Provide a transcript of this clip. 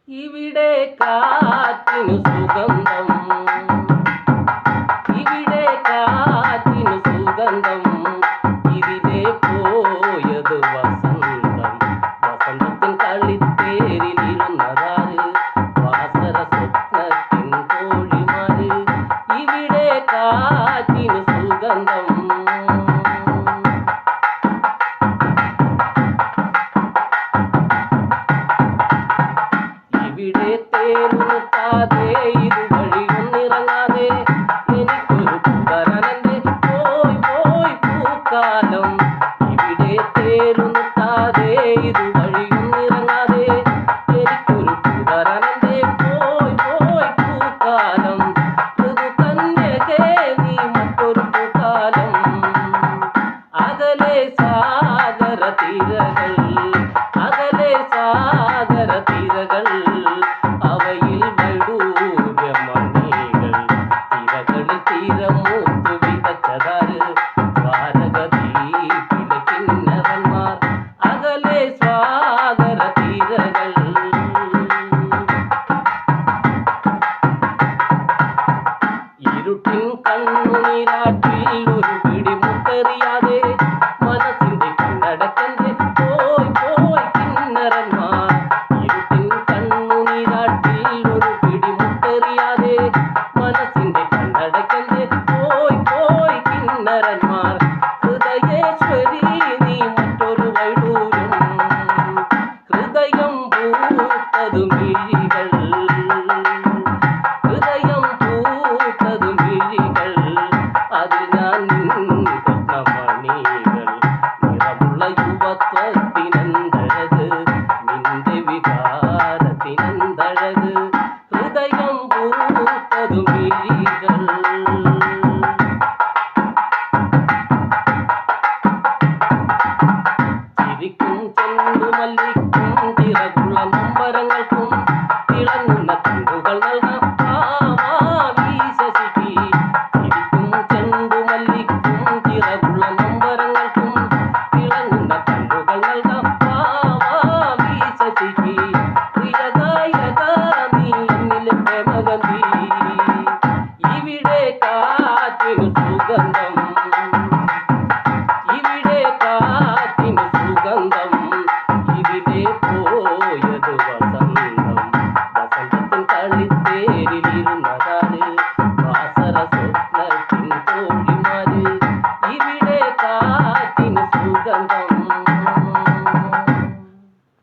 ഇവിടെ കാറ്റിനു സുഗന്ധം, ഇവിടെ കാറ്റിനു സുഗന്ധം, ഇതിലെ പോയത് വസന്തം. വസന്തത്തിൻ കളിത്തേരിലിരുന്നതാര്? വാസര സ്വപ്നത്തിൻ തോഴിമാര്. ഇവിടെ കാറ്റിനു സുഗന്ധം. ഇവിടെ തേരുത്താതെ ഇതുവഴിയൊന്നിറങ്ങാതെ എനിക്കൊരു കൂടരനന്റെ പോയി പോയി പൂക്കാലം. ഇവിടെ തേരുത്താതെ ഇതുവഴിയൊന്നിറങ്ങാതെ എനിക്കൊരു കൂടരനന്റെ പോയി പോയി പൂക്കാലം. ഋതു കന്യകേ നീ മറ്റൊരു പൂക്കാലം. അകലെ സാഗര തീരകൾ, അകലെ സാഗര തീരകൾ, അവയിൽ വൈഡൂര്യമണികൾ. തിരകളിൽ തീരമൂത്തു വിതച്ചതാര്? ദ്വാരകദീപിലെ കിന്നരന്മാർ. അകലെ സാഗര തീരകൾ. ഇരുട്ടിൻ കണ്ണുനീരാറ്റിൽ ഒരു പിടിമുട്ടെറിയാതെ മനസ്സിന്റെ കണ്ണടക്കന്റെ പോയി പോയി കിന്നരന്മാർ. ഇരുട്ടിൻ കണ്ണുനീരാറ്റിൽ ഒരു പിടിമുട്ടെറിയാതെ മനസ്സിന്റെ കണ്ണടക്കന്റെ പോയി പോയി കിന്നരന്മാർ. ഹൃദയേശ്വരി നീ മറ്റൊരു വൈഡൂര്യം, ഹൃദയം പൂത്തതു മിഴികൾ.